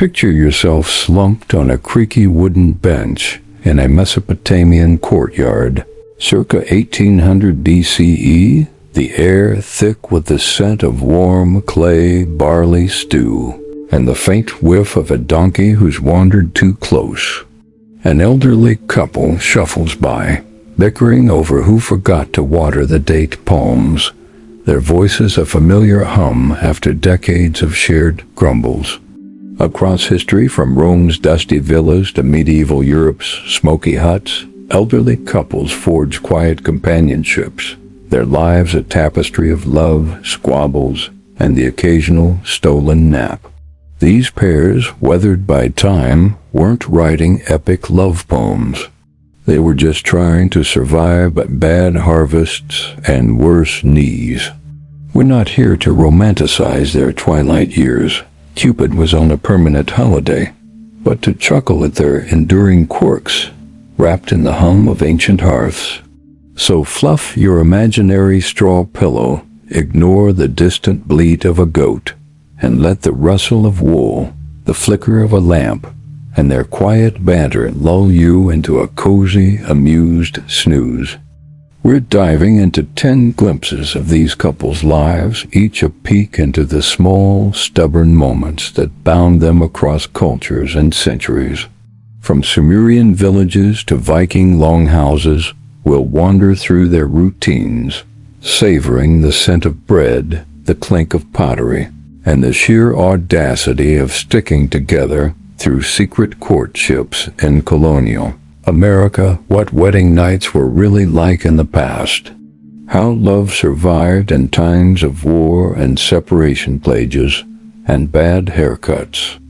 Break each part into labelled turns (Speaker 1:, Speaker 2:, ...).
Speaker 1: Picture yourself slumped on a creaky wooden bench in a Mesopotamian courtyard. Circa 1800 BCE, the air thick with the scent of warm clay barley stew, and the faint whiff of a donkey who's wandered too close. An elderly couple shuffles by, bickering over who forgot to water the date palms, their voices a familiar hum after decades of shared grumbles. Across history, from Rome's dusty villas to medieval Europe's smoky huts, elderly couples forge quiet companionships, their lives a tapestry of love, squabbles, and the occasional stolen nap. These pairs, weathered by time, weren't writing epic love poems. They were just trying to survive bad harvests and worse knees. We're not here to romanticize their twilight years. Cupid was on a permanent holiday, but to chuckle at their enduring quirks, wrapped in the hum of ancient hearths. So fluff your imaginary straw pillow, ignore the distant bleat of a goat, and let the rustle of wool, the flicker of a lamp, and their quiet banter lull you into a cozy, amused snooze. We're diving into 10 glimpses of these couples' lives, each a peek into the small, stubborn moments that bound them across cultures and centuries. From Sumerian villages to Viking longhouses, we'll wander through their routines, savoring the scent of bread, the clink of pottery, and the sheer audacity of sticking together through secret courtships in colonial America. What wedding nights were really like in the past. How love survived in times of war and separation plagues and bad haircuts.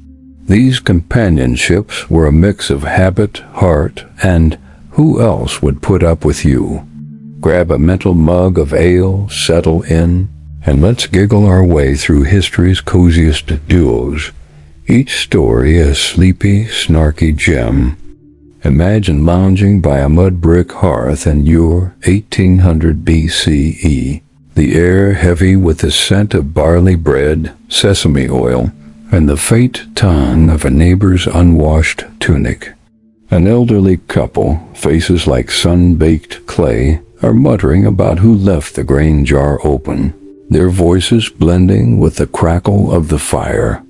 Speaker 1: These companionships were a mix of habit, heart, and who else would put up with you? Grab a mental mug of ale, settle in, and let's giggle our way through history's coziest duos, each story a sleepy, snarky gem. Imagine lounging by a mud brick hearth in your 1800 BCE, the air heavy with the scent of barley bread, sesame oil, and the faint tongue of a neighbor's unwashed tunic. An elderly couple, faces like sun-baked clay, are muttering about who left the grain jar open, their voices blending with the crackle of the fire.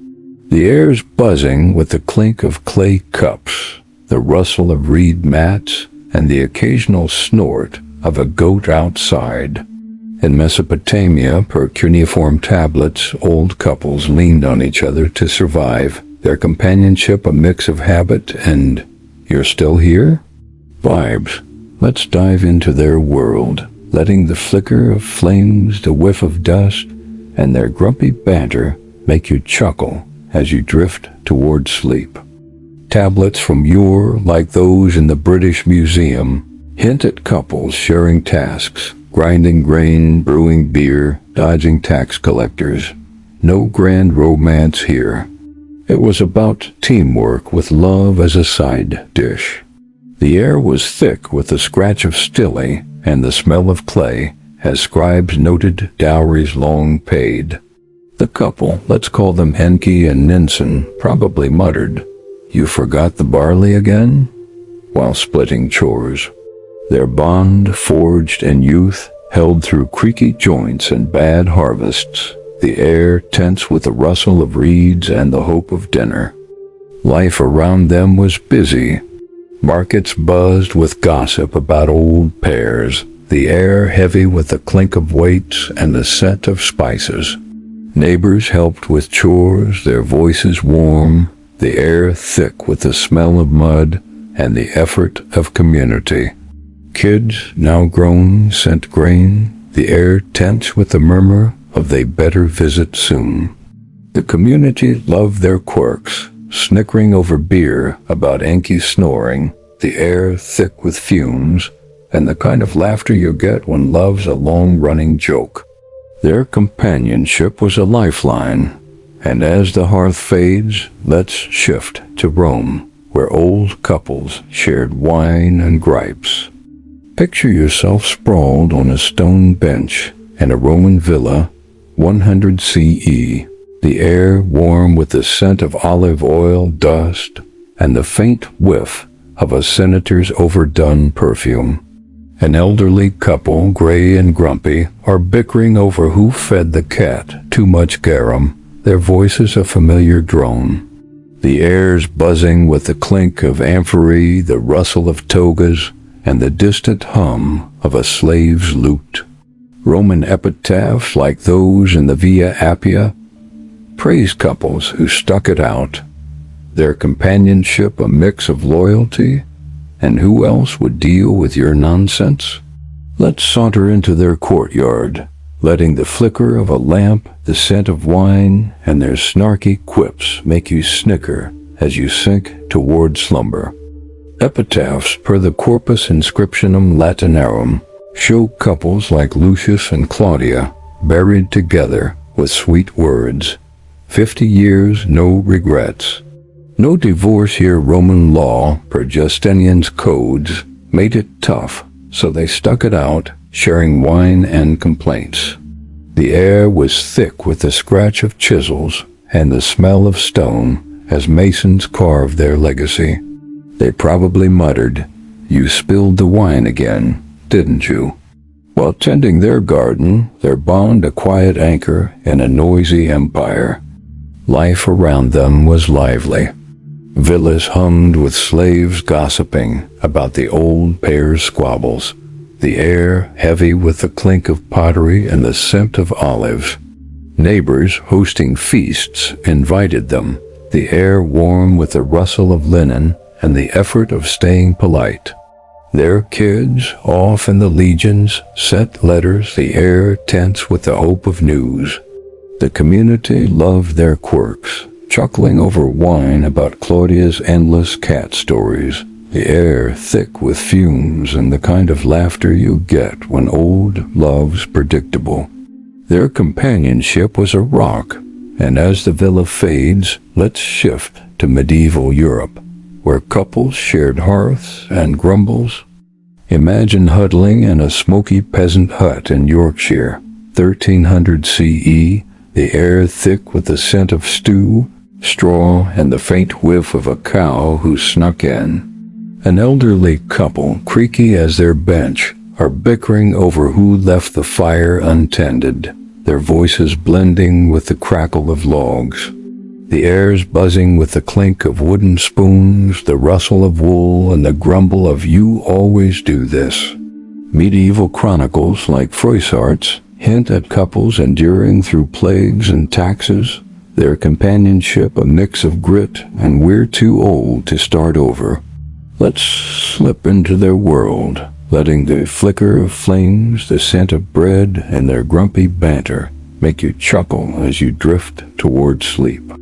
Speaker 1: The air's buzzing with the clink of clay cups, the rustle of reed mats, and the occasional snort of a goat outside. In Mesopotamia, per cuneiform tablets, old couples leaned on each other to survive, their companionship a mix of habit and "you're still here?" vibes. Let's dive into their world, letting the flicker of flames, the whiff of dust, and their grumpy banter make you chuckle as you drift toward sleep. Tablets from yore, like those in the British Museum, hint at couples sharing tasks, grinding grain, brewing beer, dodging tax collectors. No grand romance here. It was about teamwork with love as a side dish. The air was thick with the scratch of stilly and the smell of clay, as scribes noted dowries long paid. The couple, let's call them Enki and Ninsen, probably muttered, "You forgot the barley again?" while splitting chores. Their bond, forged in youth, held through creaky joints and bad harvests, the air tense with the rustle of reeds and the hope of dinner. Life around them was busy. Markets buzzed with gossip about old pears, the air heavy with the clink of weights and the scent of spices. Neighbors helped with chores, their voices warm, the air thick with the smell of mud and the effort of community. Kids, now grown, sent grain, the air tense with the murmur of they better visit soon. The community loved their quirks, snickering over beer about Enki snoring, the air thick with fumes, and the kind of laughter you get when love's a long-running joke. Their companionship was a lifeline, and as the hearth fades, let's shift to Rome, where old couples shared wine and gripes. Picture yourself sprawled on a stone bench in a Roman villa, 100 CE. the air warm with the scent of olive oil, dust, and the faint whiff of a senator's overdone perfume. An elderly couple, gray and grumpy, are bickering over who fed the cat too much garum, their voices a familiar drone. The air's buzzing with the clink of amphorae, the rustle of togas, and the distant hum of a slave's lute. Roman epitaphs like those in the Via Appia praise couples who stuck it out, their companionship a mix of loyalty, and who else would deal with your nonsense? Let's saunter into their courtyard, letting the flicker of a lamp, the scent of wine, and their snarky quips make you snicker as you sink toward slumber. Epitaphs per the Corpus Inscriptionum Latinarum show couples like Lucius and Claudia buried together with sweet words. 50 years, no regrets. No divorce here. Roman law, per Justinian's codes, made it tough, so they stuck it out, sharing wine and complaints. The air was thick with the scratch of chisels and the smell of stone as masons carved their legacy. They probably muttered, "You spilled the wine again, didn't you?" While tending their garden, their bond a quiet anchor in a noisy empire. Life around them was lively. Villas hummed with slaves gossiping about the old pair's squabbles, the air heavy with the clink of pottery and the scent of olives. Neighbors hosting feasts invited them, the air warm with the rustle of linen and the effort of staying polite. Their kids, off in the legions, sent letters, the air tense with the hope of news. The community loved their quirks, chuckling over wine about Claudia's endless cat stories, the air thick with fumes and the kind of laughter you get when old love's predictable. Their companionship was a rock, and as the villa fades, let's shift to medieval Europe, where couples shared hearths and grumbles. Imagine huddling in a smoky peasant hut in Yorkshire, 1300 CE, the air thick with the scent of stew, straw, and the faint whiff of a cow who snuck in. An elderly couple, creaky as their bench, are bickering over who left the fire untended, their voices blending with the crackle of logs. The air's buzzing with the clink of wooden spoons, the rustle of wool, and the grumble of "you always do this." Medieval chronicles like Froissart's hint at couples enduring through plagues and taxes, their companionship a mix of grit and "we're too old to start over." Let's slip into their world, letting the flicker of flames, the scent of bread, and their grumpy banter make you chuckle as you drift toward sleep.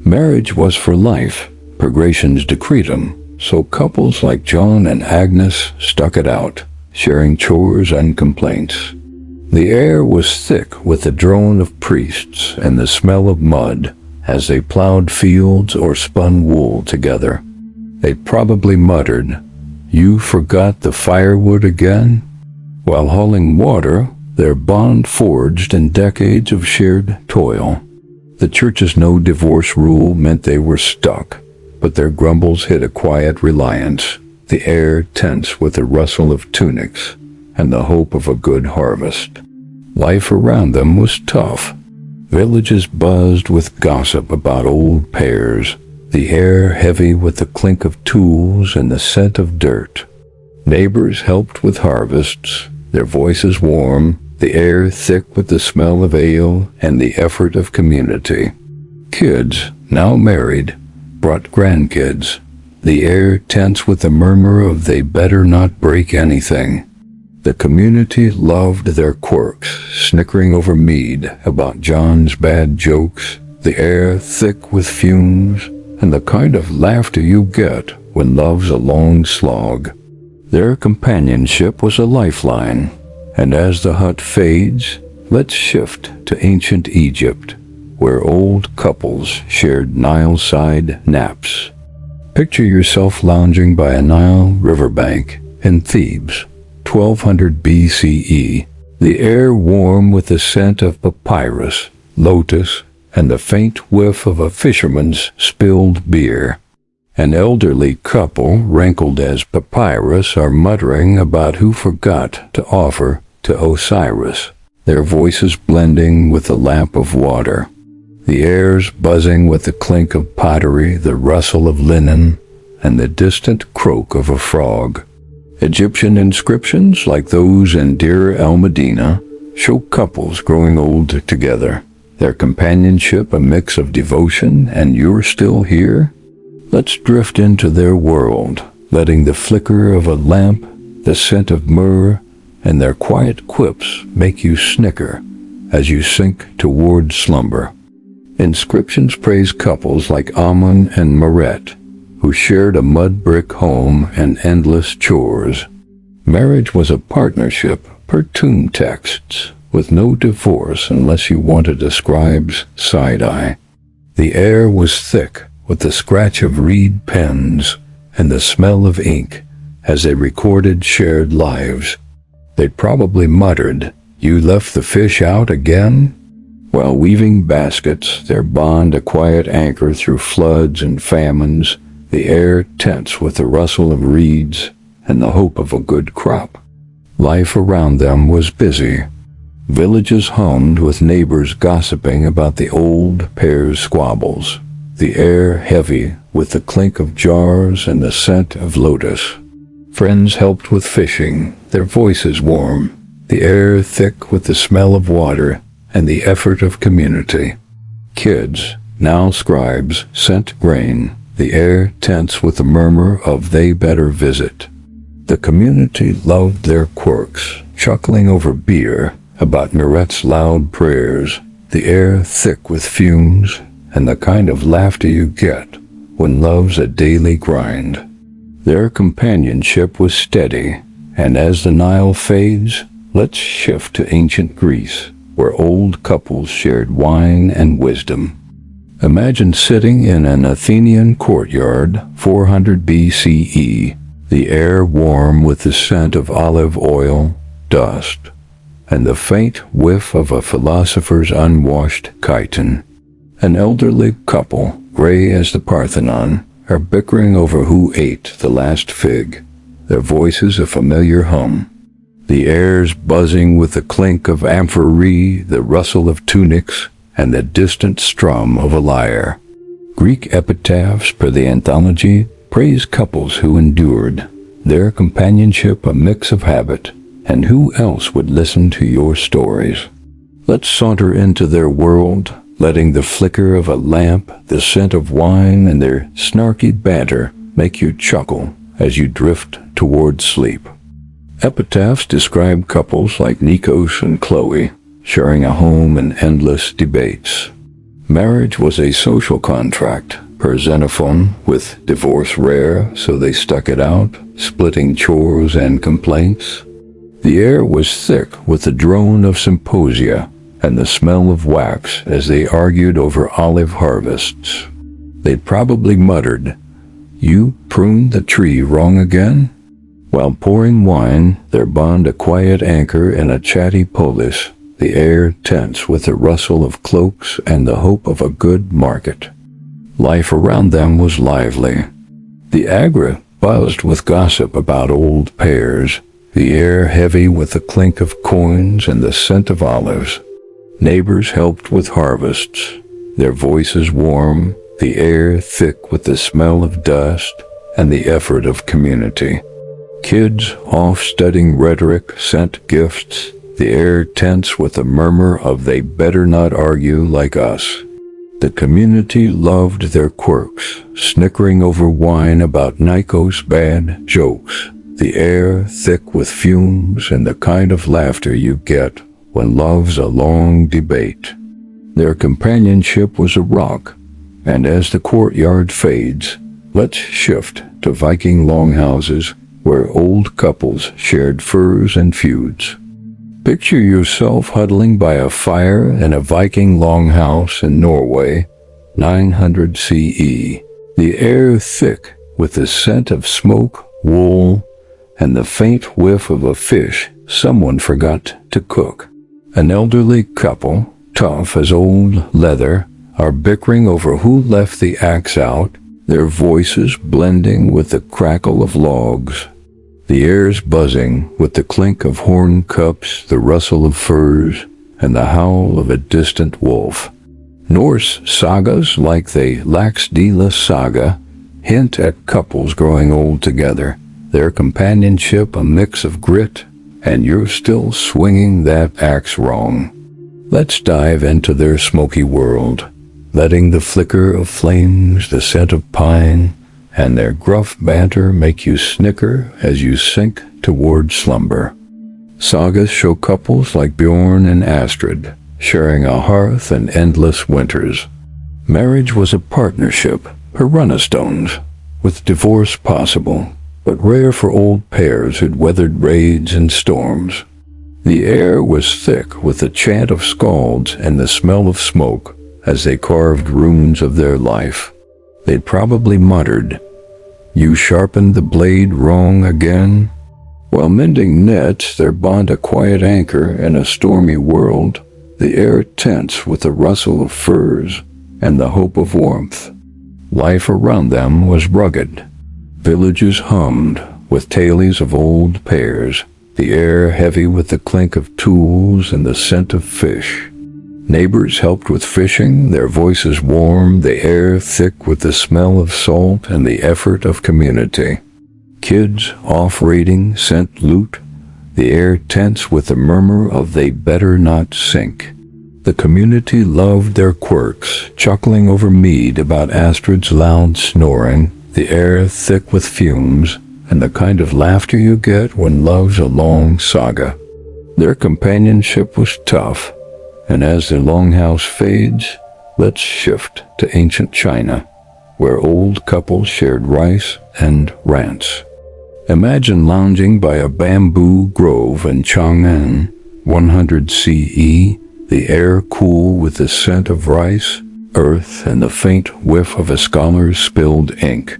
Speaker 1: Marriage was for life, per Gratian's decretum, so couples like John and Agnes stuck it out, sharing chores and complaints. The air was thick with the drone of priests and the smell of mud as they plowed fields or spun wool together. They probably muttered, "You forgot the firewood again?" While hauling water, their bond forged in decades of shared toil. The church's no divorce rule meant they were stuck, but their grumbles hid a quiet reliance, the air tense with the rustle of tunics and the hope of a good harvest. Life around them was tough. Villages buzzed with gossip about old pairs, the air heavy with the clink of tools and the scent of dirt. Neighbors helped with harvests, their voices warm, the air thick with the smell of ale and the effort of community. Kids, now married, brought grandkids, the air tense with the murmur of "they better not break anything." The community loved their quirks, snickering over mead about John's bad jokes, the air thick with fumes, and the kind of laughter you get when love's a long slog. Their companionship was a lifeline, and as the hut fades, let's shift to ancient Egypt, where old couples shared Nile-side naps. Picture yourself lounging by a Nile riverbank in Thebes, 1200 BCE, the air warm with the scent of papyrus, lotus, and the faint whiff of a fisherman's spilled beer. An elderly couple, wrinkled as papyrus, are muttering about who forgot to offer to Osiris, their voices blending with the lap of water. The air's buzzing with the clink of pottery, the rustle of linen, and the distant croak of a frog. Egyptian inscriptions, like those in Deir el-Medina, show couples growing old together, their companionship a mix of devotion and "you're still here." Let's drift into their world, letting the flicker of a lamp, the scent of myrrh, and their quiet quips make you snicker as you sink toward slumber. Inscriptions praise couples like Amun and Meret, who shared a mud brick home and endless chores. Marriage was a partnership per tomb texts, with no divorce unless you wanted a scribe's side-eye. The air was thick with the scratch of reed pens and the smell of ink as they recorded shared lives. They probably muttered, "You left the fish out again?" While weaving baskets, their bond a quiet anchor through floods and famines, the air tense with the rustle of reeds and the hope of a good crop. Life around them was busy. Villages hummed with neighbors gossiping about the old pair's squabbles, the air heavy with the clink of jars and the scent of lotus. Friends helped with fishing, their voices warm, the air thick with the smell of water and the effort of community. Kids, now scribes, sent grain, the air tense with the murmur of "they better visit." The community loved their quirks, chuckling over beer, about Meret's loud prayers, the air thick with fumes, and the kind of laughter you get when love's a daily grind. Their companionship was steady, and as the Nile fades, let's shift to ancient Greece, where old couples shared wine and wisdom. Imagine sitting in an Athenian courtyard, 400 BCE, the air warm with the scent of olive oil, dust, and the faint whiff of a philosopher's unwashed chiton. An elderly couple, gray as the Parthenon, are bickering over who ate the last fig, their voices a familiar hum. The air's buzzing with the clink of amphorae, the rustle of tunics, and the distant strum of a lyre. Greek epitaphs per the anthology praise couples who endured, their companionship a mix of habit, and who else would listen to your stories? Let's saunter into their world, letting the flicker of a lamp, the scent of wine, and their snarky banter make you chuckle as you drift toward sleep. Epitaphs describe couples like Nikos and Chloe, sharing a home and endless debates. Marriage was a social contract, per Xenophon, with divorce rare, so they stuck it out, splitting chores and complaints. The air was thick with the drone of symposia and the smell of wax as they argued over olive harvests. They probably muttered, "You pruned the tree wrong again?" While pouring wine, their bond a quiet anchor in a chatty polis, the air tense with the rustle of cloaks and the hope of a good market. Life around them was lively. The agora buzzed with gossip about old pairs, the air heavy with the clink of coins and the scent of olives. Neighbors helped with harvests, their voices warm, the air thick with the smell of dust and the effort of community. Kids, off studying rhetoric, sent gifts, the air tense with the murmur of "they better not argue like us." The community loved their quirks, snickering over wine about Nikos' bad jokes, the air thick with fumes and the kind of laughter you get when love's a long debate. Their companionship was a rock, and as the courtyard fades, let's shift to Viking longhouses, where old couples shared furs and feuds. Picture yourself huddling by a fire in a Viking longhouse in Norway, 900 CE. The air thick with the scent of smoke, wool, and the faint whiff of a fish someone forgot to cook. An elderly couple, tough as old leather, are bickering over who left the axe out, their voices blending with the crackle of logs. The air's buzzing with the clink of horn cups, the rustle of furs, and the howl of a distant wolf. Norse sagas like the Laxdæla saga hint at couples growing old together, their companionship a mix of grit, and you're still swinging that axe wrong. Let's dive into their smoky world, letting the flicker of flames, the scent of pine, and their gruff banter make you snicker as you sink toward slumber. Sagas show couples like Bjorn and Astrid, sharing a hearth and endless winters. Marriage was a partnership, a runnerstones, with divorce possible, but rare for old pairs who'd weathered raids and storms. The air was thick with the chant of skalds and the smell of smoke as they carved runes of their life. They'd probably muttered, "You sharpened the blade wrong again?" While mending nets, their bond a quiet anchor in a stormy world, the air tense with the rustle of furs and the hope of warmth. Life around them was rugged. Villages hummed with tales of old pairs, the air heavy with the clink of tools and the scent of fish. Neighbors helped with fishing, their voices warm, the air thick with the smell of salt and the effort of community. Kids off raiding sent loot, the air tense with the murmur of they better not sink. The community loved their quirks, chuckling over mead about Astrid's loud snoring, the air thick with fumes, and the kind of laughter you get when love's a long saga. Their companionship was tough, and as the longhouse fades, let's shift to ancient China, where old couples shared rice and rants. Imagine lounging by a bamboo grove in Chang'an, 100 CE, the air cool with the scent of rice, earth, and the faint whiff of a scholar's spilled ink.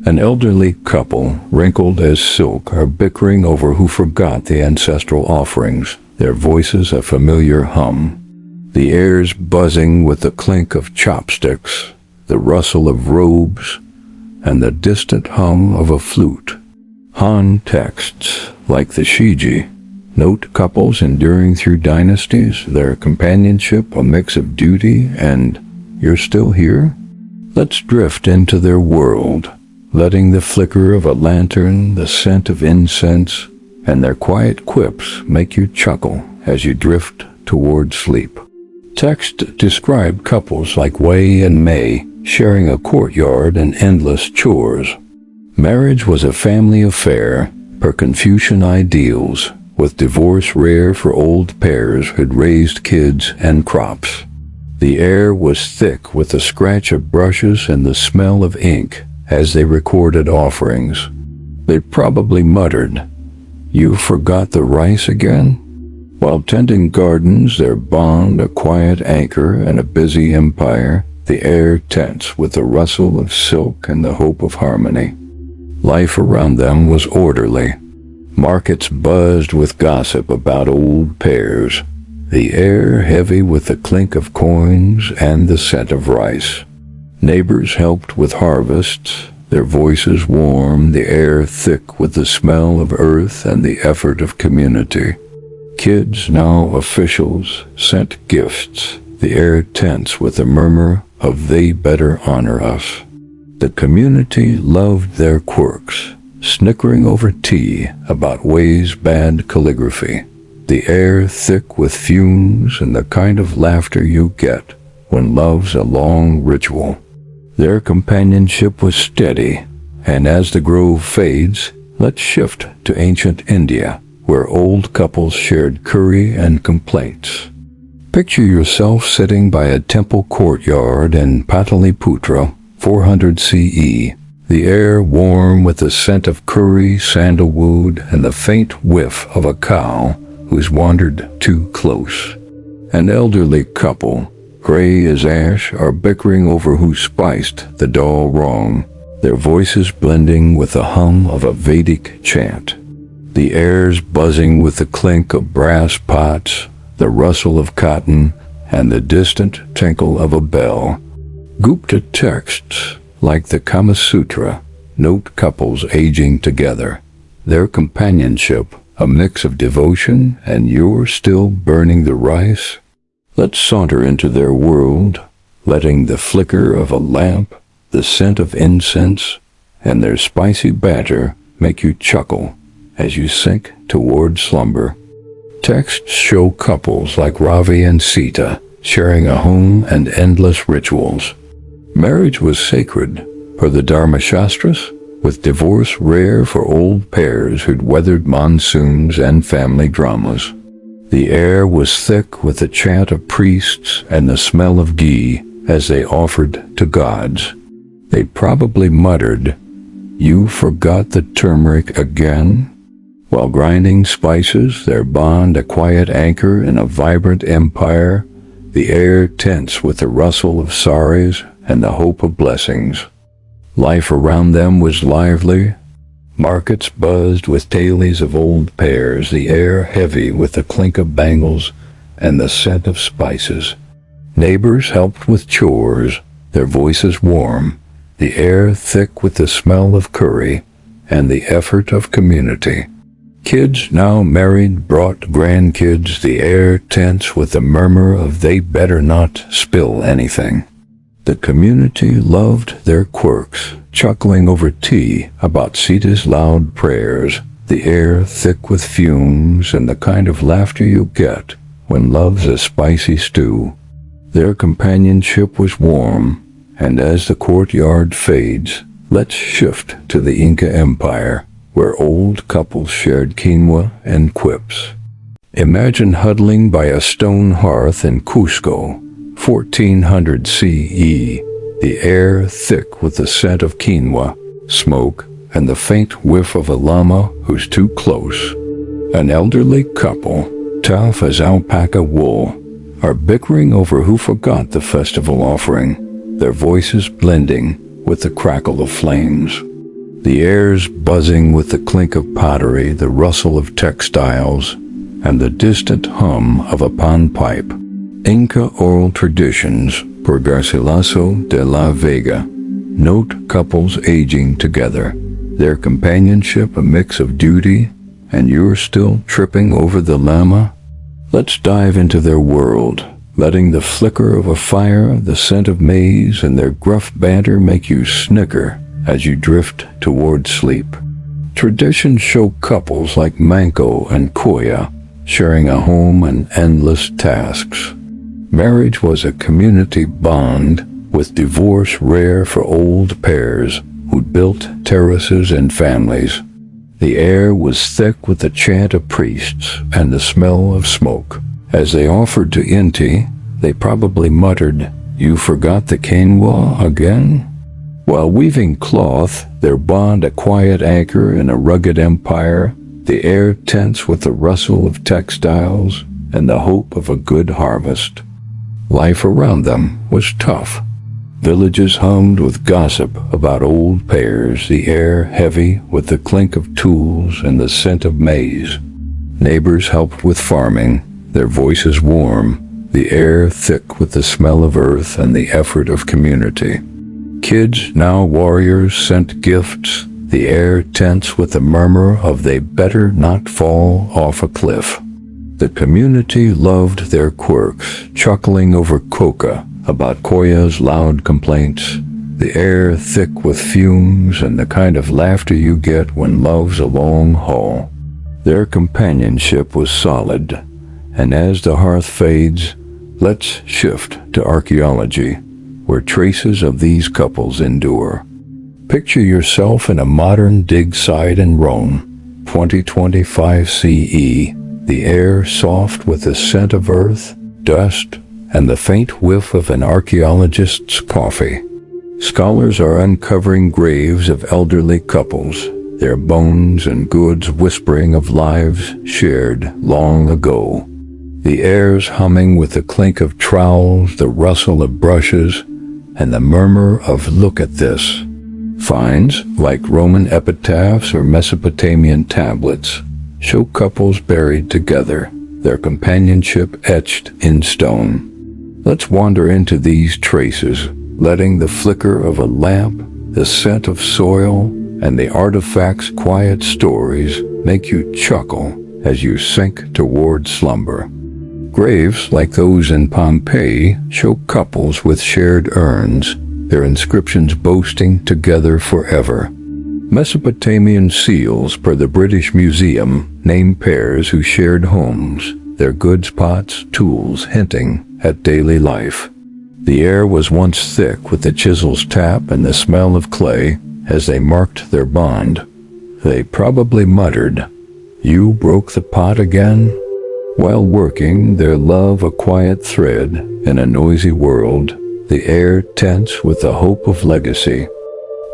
Speaker 1: An elderly couple, wrinkled as silk, are bickering over who forgot the ancestral offerings, their voices a familiar hum. The air's buzzing with the clink of chopsticks, the rustle of robes, and the distant hum of a flute. Han texts, like the Shiji, note couples enduring through dynasties, their companionship a mix of duty and "you're still here?" Let's drift into their world, letting the flicker of a lantern, the scent of incense, and their quiet quips make you chuckle as you drift toward sleep. Text describe couples like Wei and Mei sharing a courtyard and endless chores. Marriage was a family affair per Confucian ideals, with divorce rare for old pairs who'd raised kids and crops. The air was thick with the scratch of brushes and the smell of ink as they recorded offerings. They probably muttered, "You forgot the rice again?" While tending gardens, their bond a quiet anchor in a busy empire, the air tense with the rustle of silk and the hope of harmony. Life around them was orderly. Markets buzzed with gossip about old pairs, the air heavy with the clink of coins and the scent of rice. Neighbors helped with harvests, their voices warm, the air thick with the smell of earth and the effort of community. Kids, now officials, sent gifts, the air tense with the murmur of they better honor us. The community loved their quirks, snickering over tea about Wei's bad calligraphy, the air thick with fumes and the kind of laughter you get when love's a long ritual. Their companionship was steady, and as the grove fades, let's shift to ancient India, where old couples shared curry and complaints. Picture yourself sitting by a temple courtyard in Pataliputra, 400 CE, the air warm with the scent of curry, sandalwood, and the faint whiff of a cow who's wandered too close. An elderly couple, gray as ash, are bickering over who spiced the dal wrong, their voices blending with the hum of a Vedic chant. The air's buzzing with the clink of brass pots, the rustle of cotton, and the distant tinkle of a bell. Gupta texts, like the Kama Sutra, note couples aging together, their companionship, a mix of devotion and you're still burning the rice. Let's saunter into their world, letting the flicker of a lamp, the scent of incense, and their spicy banter make you chuckle as you sink toward slumber. Texts show couples like Ravi and Sita sharing a home and endless rituals. Marriage was sacred per the Dharma Shastras, with divorce rare for old pairs who'd weathered monsoons and family dramas. The air was thick with the chant of priests and the smell of ghee as they offered to gods. They probably muttered, "You forgot the turmeric again?" While grinding spices, their bond a quiet anchor in a vibrant empire, the air tense with the rustle of saris and the hope of blessings. Life around them was lively. Markets buzzed with tailies of old pears, the air heavy with the clink of bangles and the scent of spices. Neighbors helped with chores, their voices warm, the air thick with the smell of curry and the effort of community. Kids now married brought grandkids, the air tense with the murmur of they better not spill anything. The community loved their quirks, chuckling over tea about Sita's loud prayers, the air thick with fumes and the kind of laughter you get when love's a spicy stew. Their companionship was warm, and as the courtyard fades, let's shift to the Inca Empire, where old couples shared quinoa and quips. Imagine huddling by a stone hearth in Cusco, 1400 CE, the air thick with the scent of quinoa, smoke, and the faint whiff of a llama who's too close. An elderly couple, tough as alpaca wool, are bickering over who forgot the festival offering, their voices blending with the crackle of flames. The air's buzzing with the clink of pottery, the rustle of textiles, and the distant hum of a pan pipe. Inca oral traditions, por Garcilaso de la Vega, note couples aging together, their companionship a mix of duty, and you're still tripping over the llama? Let's dive into their world, letting the flicker of a fire, the scent of maize, and their gruff banter make you snicker as you drift toward sleep. Traditions show couples like Manco and Koya sharing a home and endless tasks. Marriage was a community bond, with divorce rare for old pairs who'd built terraces and families. The air was thick with the chant of priests and the smell of smoke. As they offered to Inti, they probably muttered, "You forgot the quinoa again?" While weaving cloth, their bond a quiet anchor in a rugged empire, the air tense with the rustle of textiles and the hope of a good harvest. Life around them was tough. Villages hummed with gossip about old pairs, the air heavy with the clink of tools and the scent of maize. Neighbors helped with farming, their voices warm, the air thick with the smell of earth and the effort of community. Kids, now warriors, sent gifts, the air tense with the murmur of they better not fall off a cliff. The community loved their quirks, chuckling over coca about Koya's loud complaints, the air thick with fumes and the kind of laughter you get when love's a long haul. Their companionship was solid, and as the hearth fades, let's shift to archaeology, where traces of these couples endure. Picture yourself in a modern dig site in Rome, 2025 CE, the air soft with the scent of earth, dust, and the faint whiff of an archaeologist's coffee. Scholars are uncovering graves of elderly couples, their bones and goods whispering of lives shared long ago. The air's humming with the clink of trowels, the rustle of brushes, and the murmur of "look at this." Finds, like Roman epitaphs or Mesopotamian tablets, show couples buried together, their companionship etched in stone. Let's wander into these traces, letting the flicker of a lamp, the scent of soil, and the artifact's quiet stories make you chuckle as you sink toward slumber. Graves like those in Pompeii show couples with shared urns, their inscriptions boasting together forever. Mesopotamian seals, per the British Museum, name pairs who shared homes, their goods pots, tools hinting at daily life. The air was once thick with the chisel's tap and the smell of clay as they marked their bond. They probably muttered, "You broke the pot again?" While working their love a quiet thread in a noisy world, the air tense with the hope of legacy.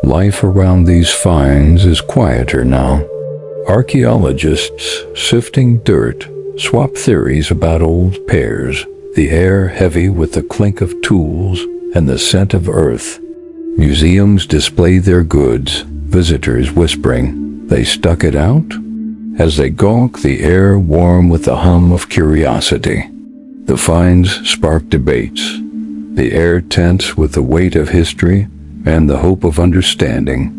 Speaker 1: Life around these finds is quieter now. Archaeologists, sifting dirt, swap theories about old pairs, the air heavy with the clink of tools and the scent of earth. Museums display their goods, visitors whispering, "They stuck it out?" As they gawk, the air warm with the hum of curiosity. The finds spark debates, the air tense with the weight of history and the hope of understanding.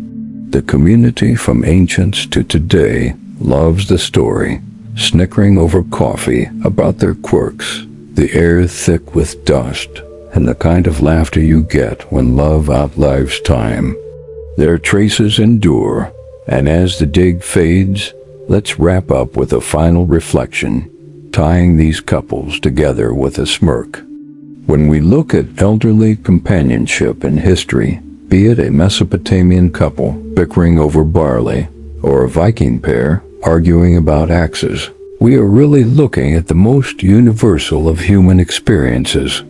Speaker 1: The community from ancients to today loves the story, snickering over coffee about their quirks, the air thick with dust, and the kind of laughter you get when love outlives time. Their traces endure, and as the dig fades, let's wrap up with a final reflection, tying these couples together with a smirk. When we look at elderly companionship in history, be it a Mesopotamian couple bickering over barley, or a Viking pair arguing about axes, we are really looking at the most universal of human experiences.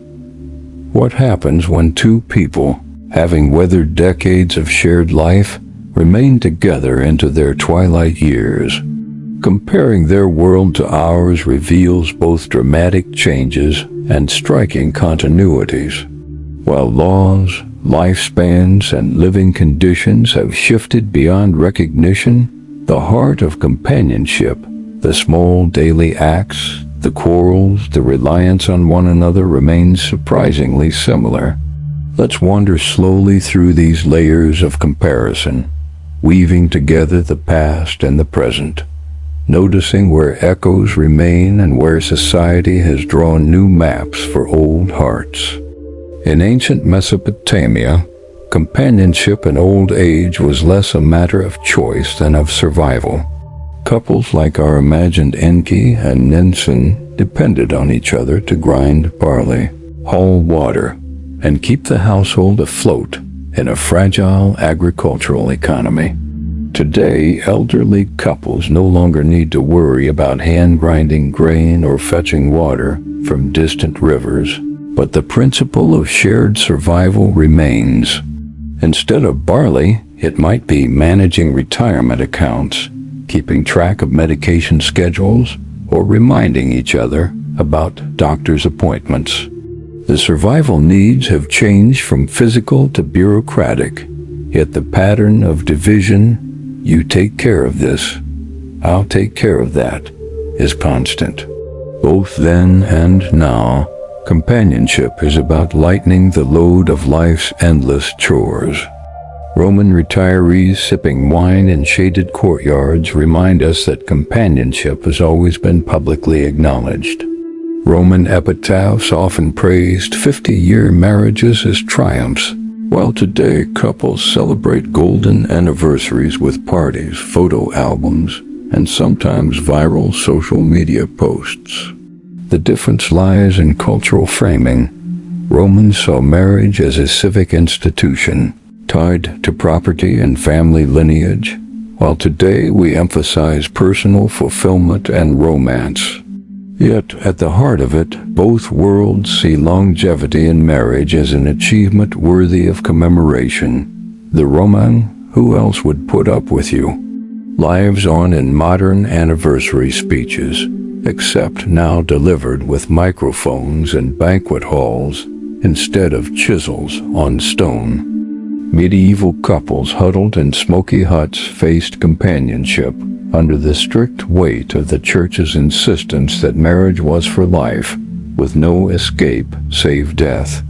Speaker 1: What happens when two people, having weathered decades of shared life, remain together into their twilight years? Comparing their world to ours reveals both dramatic changes and striking continuities. While laws, lifespans, and living conditions have shifted beyond recognition, the heart of companionship, the small daily acts, the quarrels, the reliance on one another remains surprisingly similar. Let's wander slowly through these layers of comparison, weaving together the past and the present, noticing where echoes remain and where society has drawn new maps for old hearts. In ancient Mesopotamia, companionship in old age was less a matter of choice than of survival. Couples like our imagined Enki and Ninsen depended on each other to grind barley, haul water, and keep the household afloat in a fragile agricultural economy. Today, elderly couples no longer need to worry about hand-grinding grain or fetching water from distant rivers, but the principle of shared survival remains. Instead of barley, it might be managing retirement accounts, keeping track of medication schedules, or reminding each other about doctor's appointments. The survival needs have changed from physical to bureaucratic, yet the pattern of division, "You take care of this, I'll take care of that," is constant. Both then and now, companionship is about lightening the load of life's endless chores. Roman retirees sipping wine in shaded courtyards remind us that companionship has always been publicly acknowledged. Roman epitaphs often praised 50-year marriages as triumphs, while today couples celebrate golden anniversaries with parties, photo albums, and sometimes viral social media posts. The difference lies in cultural framing. Romans saw marriage as a civic institution, tied to property and family lineage, while today we emphasize personal fulfillment and romance. Yet, at the heart of it, both worlds see longevity in marriage as an achievement worthy of commemoration. The Roman, who else would put up with you, lives on in modern anniversary speeches, except now delivered with microphones in banquet halls instead of chisels on stone. Medieval couples huddled in smoky huts faced companionship under the strict weight of the church's insistence that marriage was for life, with no escape save death.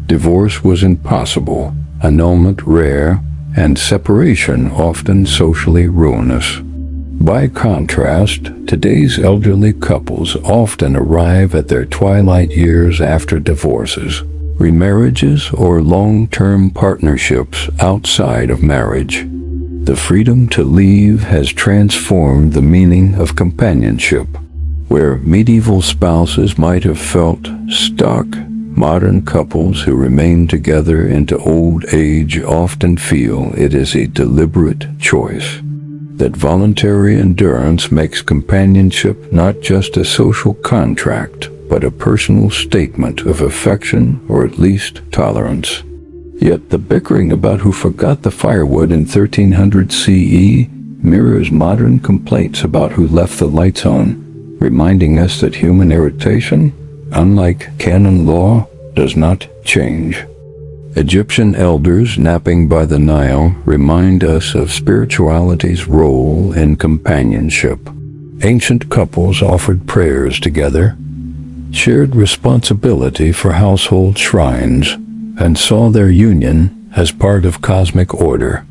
Speaker 1: Divorce was impossible, annulment rare, and separation often socially ruinous. By contrast, today's elderly couples often arrive at their twilight years after divorces, remarriages, or long-term partnerships outside of marriage. The freedom to leave has transformed the meaning of companionship. Where medieval spouses might have felt stuck, modern couples who remain together into old age often feel it is a deliberate choice. That voluntary endurance makes companionship not just a social contract, but a personal statement of affection or at least tolerance. Yet the bickering about who forgot the firewood in 1300 CE mirrors modern complaints about who left the lights on, reminding us that human irritation, unlike canon law, does not change. Egyptian elders napping by the Nile remind us of spirituality's role in companionship. Ancient couples offered prayers together, shared responsibility for household shrines, and saw their union as part of cosmic order.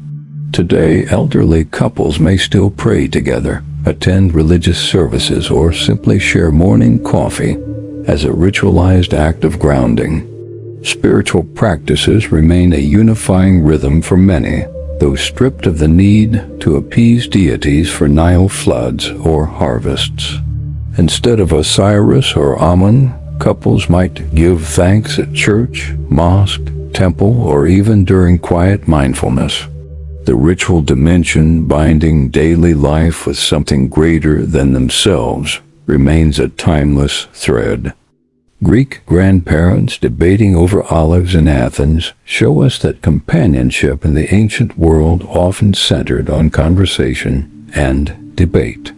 Speaker 1: Today, elderly couples may still pray together, attend religious services, or simply share morning coffee as a ritualized act of grounding. Spiritual practices remain a unifying rhythm for many, though stripped of the need to appease deities for Nile floods or harvests. Instead of Osiris or Amun, couples might give thanks at church, mosque, temple, or even during quiet mindfulness. The ritual dimension binding daily life with something greater than themselves remains a timeless thread. Greek grandparents debating over olives in Athens show us that companionship in the ancient world often centered on conversation and debate.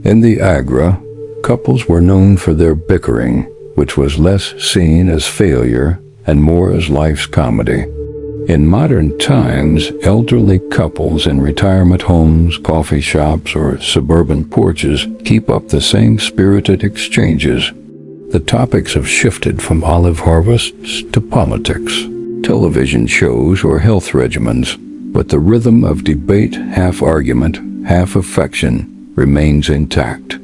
Speaker 1: In the Agra, couples were known for their bickering, which was less seen as failure and more as life's comedy. In modern times, elderly couples in retirement homes, coffee shops, or suburban porches keep up the same spirited exchanges. The topics have shifted from olive harvests to politics, television shows, or health regimens, but the rhythm of debate, half argument, half affection, remains intact.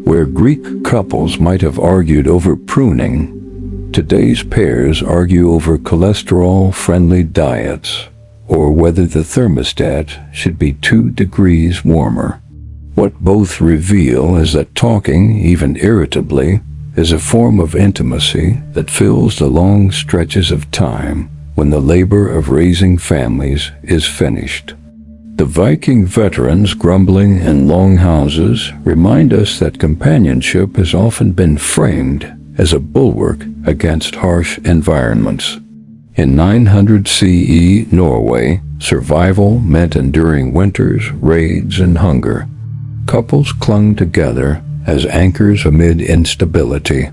Speaker 1: Where Greek couples might have argued over pruning, today's pairs argue over cholesterol-friendly diets, or whether the thermostat should be 2 degrees warmer. What both reveal is that talking, even irritably, is a form of intimacy that fills the long stretches of time when the labor of raising families is finished. The Viking veterans grumbling in longhouses remind us that companionship has often been framed as a bulwark against harsh environments. In 900 CE Norway, survival meant enduring winters, raids, and hunger. Couples clung together as anchors amid instability.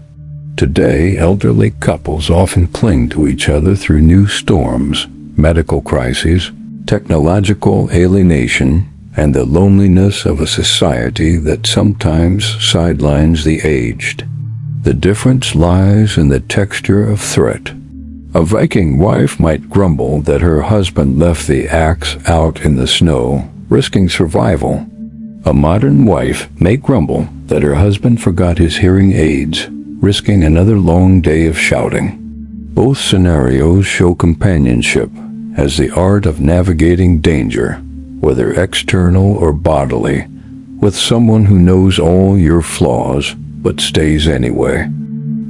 Speaker 1: Today, elderly couples often cling to each other through new storms, medical crises, technological alienation, and the loneliness of a society that sometimes sidelines the aged. The difference lies in the texture of threat. A Viking wife might grumble that her husband left the axe out in the snow, risking survival. A modern wife may grumble that her husband forgot his hearing aids, risking another long day of shouting. Both scenarios show companionship as the art of navigating danger, whether external or bodily, with someone who knows all your flaws but stays anyway.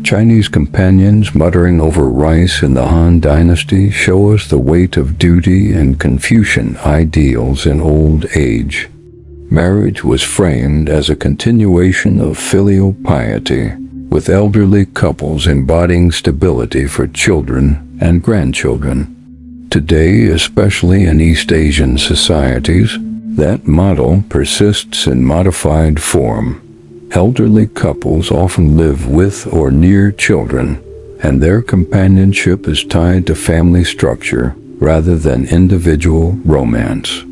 Speaker 1: Chinese companions muttering over rice in the Han Dynasty show us the weight of duty and Confucian ideals in old age. Marriage was framed as a continuation of filial piety, with elderly couples embodying stability for children and grandchildren. Today, especially in East Asian societies, that model persists in modified form. Elderly couples often live with or near children, and their companionship is tied to family structure rather than individual romance.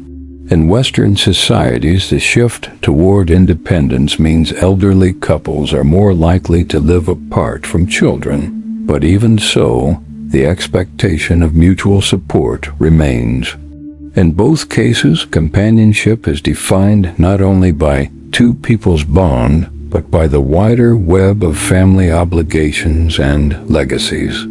Speaker 1: In Western societies, the shift toward independence means elderly couples are more likely to live apart from children. But even so, the expectation of mutual support remains. In both cases, companionship is defined not only by two people's bond, but by the wider web of family obligations and legacies.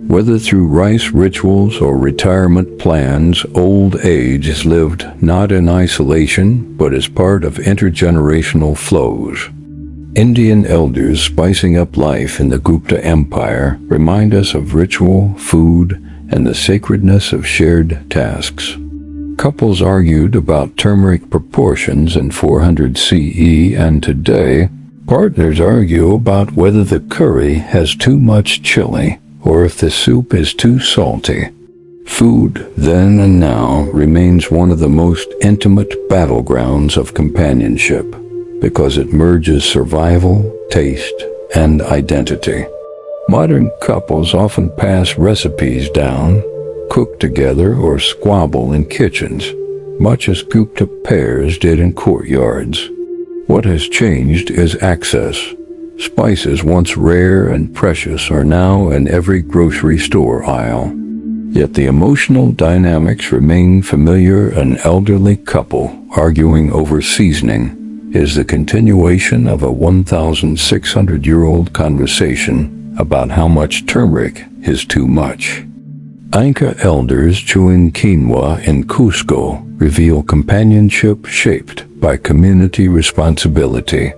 Speaker 1: Whether through rice rituals or retirement plans, old age is lived not in isolation, but as part of intergenerational flows. Indian elders spicing up life in the Gupta Empire remind us of ritual, food, and the sacredness of shared tasks. Couples argued about turmeric proportions in 400 CE, and today, partners argue about whether the curry has too much chili or if the soup is too salty. Food, then and now, remains one of the most intimate battlegrounds of companionship because it merges survival, taste, and identity. Modern couples often pass recipes down, cook together, or squabble in kitchens, much as Gupta pairs did in courtyards. What has changed is access. Spices once rare and precious are now in every grocery store aisle. Yet the emotional dynamics remain familiar. An elderly couple arguing over seasoning is the continuation of a 1,600-year-old conversation about how much turmeric is too much. Inca elders chewing quinoa in Cusco reveal companionship shaped by community responsibility.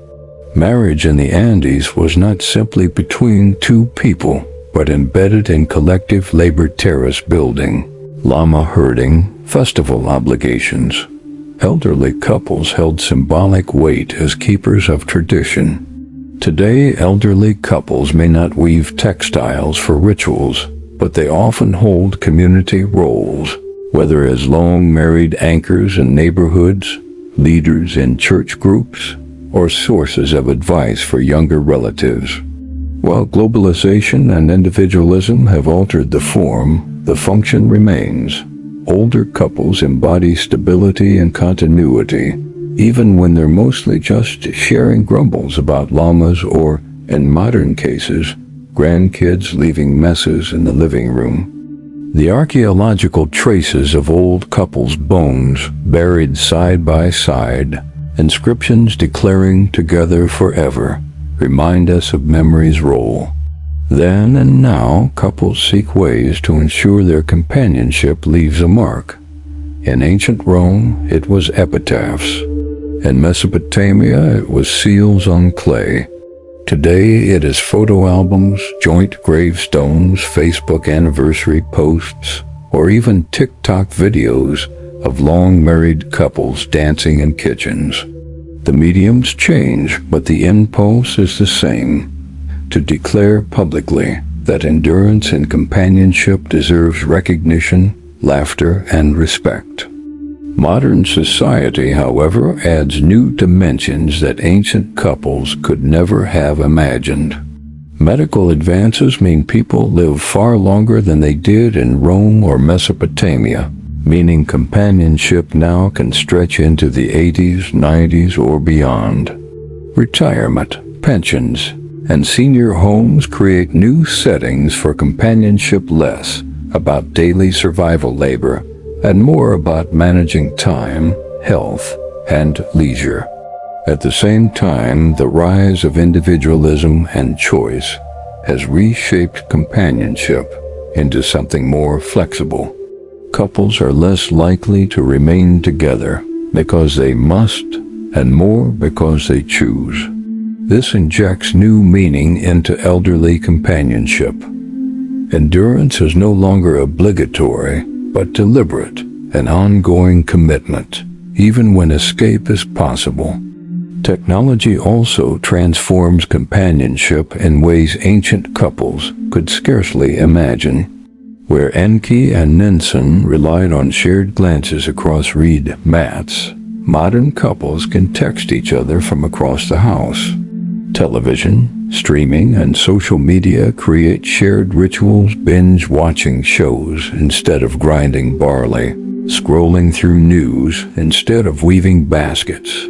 Speaker 1: Marriage in the Andes was not simply between two people, but embedded in collective labor terrace building, llama herding, festival obligations. Elderly couples held symbolic weight as keepers of tradition. Today, elderly couples may not weave textiles for rituals, but they often hold community roles, whether as long-married anchors in neighborhoods, leaders in church groups, or sources of advice for younger relatives. While globalization and individualism have altered the form, the function remains. Older couples embody stability and continuity, even when they're mostly just sharing grumbles about llamas or, in modern cases, grandkids leaving messes in the living room. The archaeological traces of old couples' bones buried side by side, inscriptions declaring together forever, remind us of memory's role. Then and now, couples seek ways to ensure their companionship leaves a mark. In ancient Rome, it was epitaphs. In Mesopotamia, it was seals on clay. Today, it is photo albums, joint gravestones, Facebook anniversary posts, or even TikTok videos of long-married couples dancing in kitchens. The mediums change, but the impulse is the same: to declare publicly that endurance and companionship deserves recognition, laughter, and respect. Modern society, however, adds new dimensions that ancient couples could never have imagined. Medical advances mean people live far longer than they did in Rome or Mesopotamia, meaning companionship now can stretch into the 80s, 90s, or beyond. Retirement, pensions, and senior homes create new settings for companionship, less about daily survival labor and more about managing time, health, and leisure. At the same time, the rise of individualism and choice has reshaped companionship into something more flexible. Couples are less likely to remain together because they must, and more because they choose. This injects new meaning into elderly companionship. Endurance is no longer obligatory, but deliberate, an ongoing commitment, even when escape is possible. Technology also transforms companionship in ways ancient couples could scarcely imagine. Where Enki and Ninsen relied on shared glances across reed mats, modern couples can text each other from across the house. Television, streaming, and social media create shared rituals, binge-watching shows instead of grinding barley, scrolling through news instead of weaving baskets.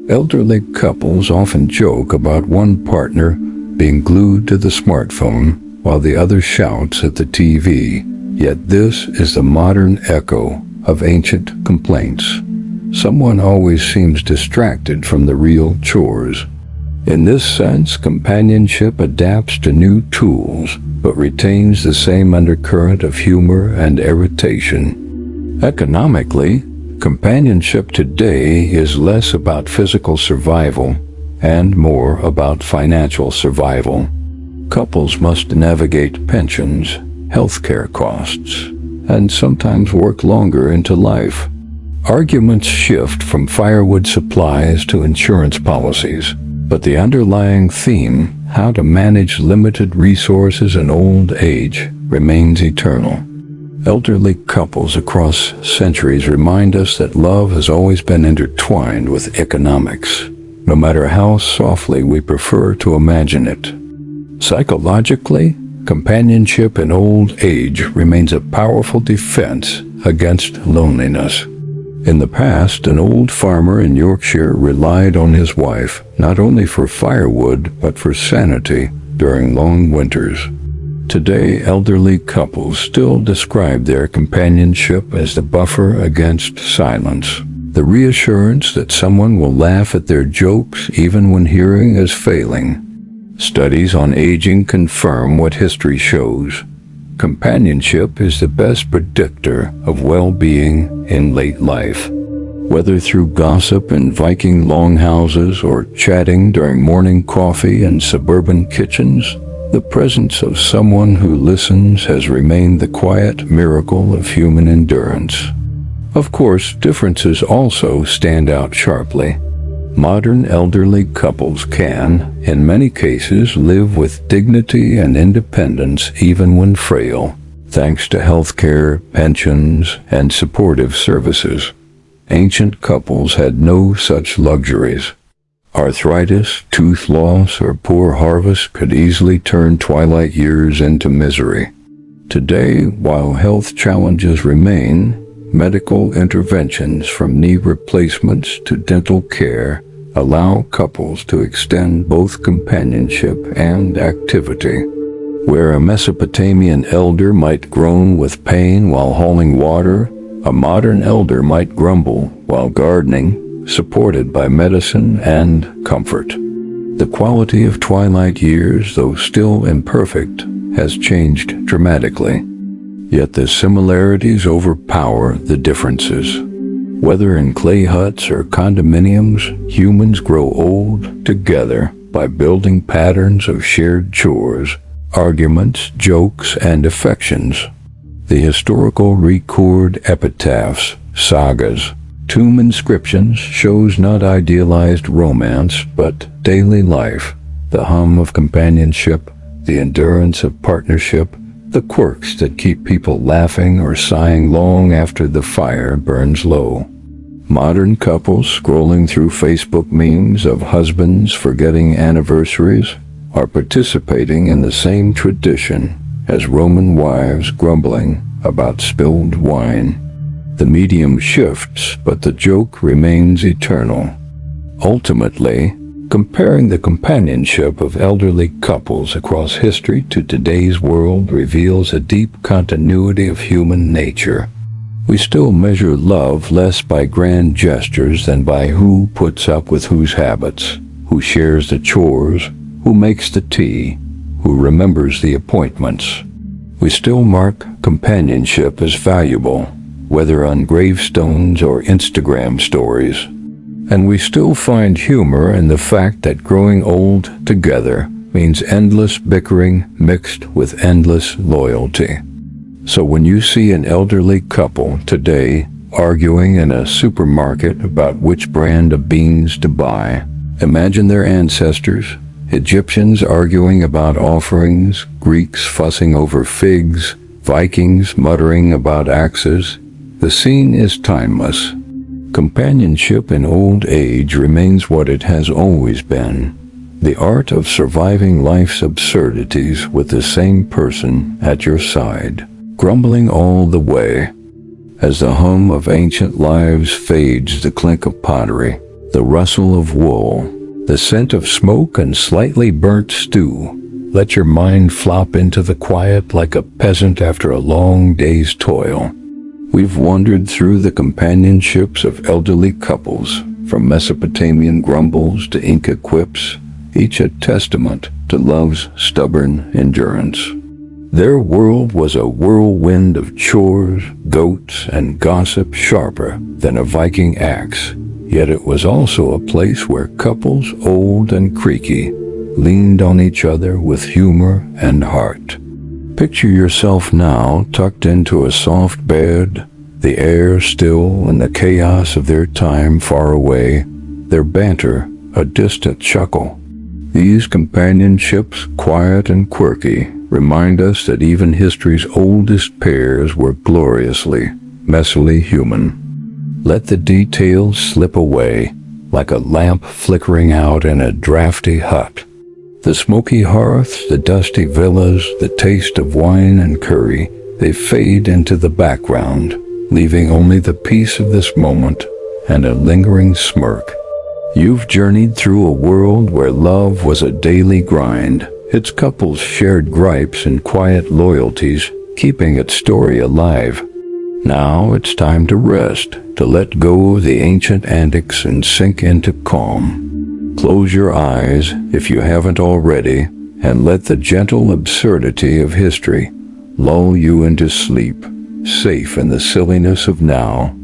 Speaker 1: Elderly couples often joke about one partner being glued to the smartphone while the other shouts at the TV. Yet this is the modern echo of ancient complaints. Someone always seems distracted from the real chores. In this sense, companionship adapts to new tools, but retains the same undercurrent of humor and irritation. Economically, companionship today is less about physical survival and more about financial survival. Couples must navigate pensions, healthcare costs, and sometimes work longer into life. Arguments shift from firewood supplies to insurance policies, but the underlying theme, how to manage limited resources in old age, remains eternal. Elderly couples across centuries remind us that love has always been intertwined with economics, no matter how softly we prefer to imagine it. Psychologically, companionship in old age remains a powerful defense against loneliness. In the past, an old farmer in Yorkshire relied on his wife not only for firewood but for sanity during long winters. Today, elderly couples still describe their companionship as the buffer against silence, the reassurance that someone will laugh at their jokes even when hearing is failing. Studies on aging confirm what history shows. Companionship is the best predictor of well-being in late life. Whether through gossip in Viking longhouses or chatting during morning coffee in suburban kitchens, the presence of someone who listens has remained the quiet miracle of human endurance. Of course, differences also stand out sharply. Modern elderly couples can, in many cases, live with dignity and independence even when frail, thanks to healthcare, pensions, and supportive services. Ancient couples had no such luxuries. Arthritis, tooth loss, or poor harvest could easily turn twilight years into misery. Today, while health challenges remain, medical interventions from knee replacements to dental care allow couples to extend both companionship and activity. Where a Mesopotamian elder might groan with pain while hauling water, a modern elder might grumble while gardening, supported by medicine and comfort. The quality of twilight years, though still imperfect, has changed dramatically. Yet the similarities overpower the differences. Whether in clay huts or condominiums, humans grow old together by building patterns of shared chores, arguments, jokes, and affections. The historical record epitaphs, sagas, tomb inscriptions shows not idealized romance but daily life, the hum of companionship, the endurance of partnership, the quirks that keep people laughing or sighing long after the fire burns low. Modern couples scrolling through Facebook memes of husbands forgetting anniversaries are participating in the same tradition as Roman wives grumbling about spilled wine. The medium shifts, but the joke remains eternal. Ultimately, comparing the companionship of elderly couples across history to today's world reveals a deep continuity of human nature. We still measure love less by grand gestures than by who puts up with whose habits, who shares the chores, who makes the tea, who remembers the appointments. We still mark companionship as valuable, whether on gravestones or Instagram stories. And we still find humor in the fact that growing old together means endless bickering mixed with endless loyalty. So when you see an elderly couple today arguing in a supermarket about which brand of beans to buy, imagine their ancestors, Egyptians arguing about offerings, Greeks fussing over figs, Vikings muttering about axes. The scene is timeless. Companionship in old age remains what it has always been, the art of surviving life's absurdities with the same person at your side, grumbling all the way. As the hum of ancient lives fades, the clink of pottery, the rustle of wool, the scent of smoke and slightly burnt stew, let your mind flop into the quiet like a peasant after a long day's toil. We've wandered through the companionships of elderly couples, from Mesopotamian grumbles to Inca quips, each a testament to love's stubborn endurance. Their world was a whirlwind of chores, goats, and gossip sharper than a Viking axe, yet it was also a place where couples old and creaky leaned on each other with humor and heart. Picture yourself now tucked into a soft bed, the air still and the chaos of their time far away, their banter a distant chuckle. These companionships, quiet and quirky, remind us that even history's oldest pairs were gloriously, messily human. Let the details slip away, like a lamp flickering out in a drafty hut. The smoky hearths, the dusty villas, the taste of wine and curry, they fade into the background, leaving only the peace of this moment and a lingering smirk. You've journeyed through a world where love was a daily grind. Its couples shared gripes and quiet loyalties, keeping its story alive. Now it's time to rest, to let go of the ancient antics and sink into calm. Close your eyes, if you haven't already, and let the gentle absurdity of history lull you into sleep, safe in the silliness of now.